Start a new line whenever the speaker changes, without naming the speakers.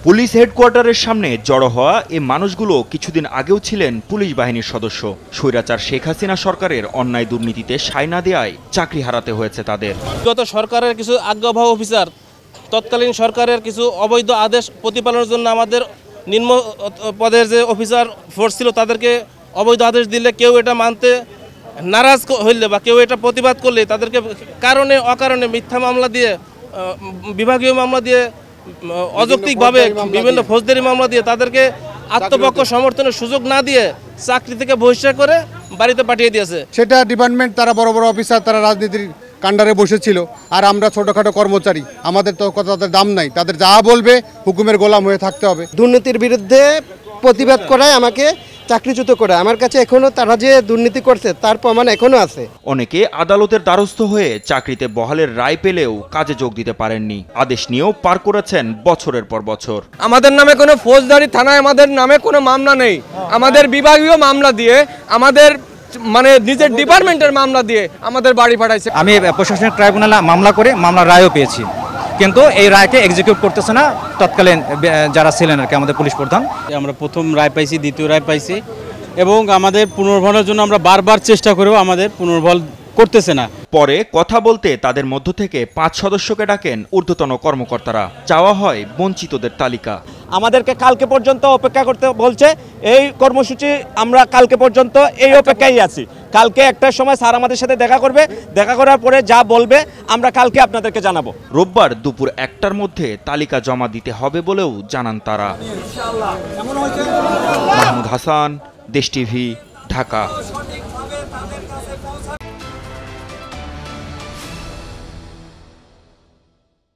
Police হেডকোয়ার্টারের সামনে জড়ো হওয়া এই মানুষগুলো কিছুদিন আগেও ছিলেন পুলিশ বাহিনীর সদস্য। স্বৈরাচার শেখ হাসিনা সরকারের অন্যায় দুর্নীতিতে সায় না দেওয়ায় চাকরি হারাতে হয়েছে তাদের।
গত সরকারের কিছু আজ্ঞাবহ অফিসার, তৎকালীন সরকারের কিছু অবৈধ আদেশ প্রতিপালনের জন্য আমাদের নিম্ন পদের যে অফিসার ফোর্স ছিল তাদেরকে অবৈধ আদেশ দিলে কেউ এটা মানতে নারাজ হইলে বা কেউ এটা প্রতিবাদ করলে তাদেরকে কারণে অকারণে মিথ্যা মামলা দিয়ে, বিভাগীয় মামলা দিয়ে, অযৌক্তিকভাবে বিভিন্ন ফৌজদারি মামলা দিয়ে তাদেরকে আত্মপক্ষ সমর্থনের সুযোগ না দিয়ে চাকরি থেকে বহিষ্কার করে বাড়িতে পাঠিয়ে দিয়েছে।
সেটা ডিপার্টমেন্ট, তারা বড় বড় অফিসার, তারা রাজনীতির কাণ্ডারে বসেছিল, আর আমরা ছোটখাটো কর্মচারী, আমাদের তো তাদের দাম নাই, তাদের যা বলবে হুকুমের গোলাম হয়ে থাকতে হবে।
দুর্নীতির বিরুদ্ধে প্রতিবাদ করায় আমাকে চাকরিচ্যুত করে। আমার কাছে এখনো তারা যে দুর্নীতি করছে তার প্রমাণ এখনো আছে।
অনেকে আদালতের দ্বারস্থ হয়ে চাকরিতে বহালের রায় পেলেও কাজে যোগ দিতে পারেননি। আদেশ নিয়েও পার করেছেন বছরের পর বছর।
আমাদের নামে কোনো ফৌজদারি থানায় আমাদের নামে কোনো মামলা নেই, আমাদের বিভাগীয় মামলা দিয়ে, আমাদের নিজের ডিপার্টমেন্টের মামলা দিয়ে আমাদের বাড়ি পাঠাইছে।
আমি প্রশাসনিক ট্রাইব্যুনালে মামলা করে মামলার রায়ও পেয়েছি, কিন্তু এই রায়কে এক্সিকিউট করতেছে না তৎকালীন যারা ছিলেন আর কি, আমাদের পুলিশ প্রধান।
আমরা প্রথম রায় পাইছি, দ্বিতীয় রায় পাইছি, এবং আমাদের পুনর্বহালের জন্য আমরা বারবার চেষ্টা করেও আমাদের পুনর্বহাল করতেছে না।
পরে কথা বলতে তাদের মধ্য থেকে 5 সদস্যকে ডাকেন ঊর্ধ্বতন কর্মকর্তারা। চাওয়া হয় বঞ্চিতদের তালিকা।
আমাদেরকে কালকে পর্যন্ত অপেক্ষা করতে বলছে। এই কর্মসূচি আমরা কালকে পর্যন্ত এই অপেক্ষায় আছি। কালকে একটার সময় স্যার আমাদের সাথে দেখা করবে, দেখা করার পরে যা বলবে আমরা কালকে আপনাদেরকে জানাবো।
রোববার দুপুর 1টার মধ্যে তালিকা জমা দিতে হবে বলেও জানান তারা। মাহমুদ হাসান, দেশ টিভি, ঢাকা।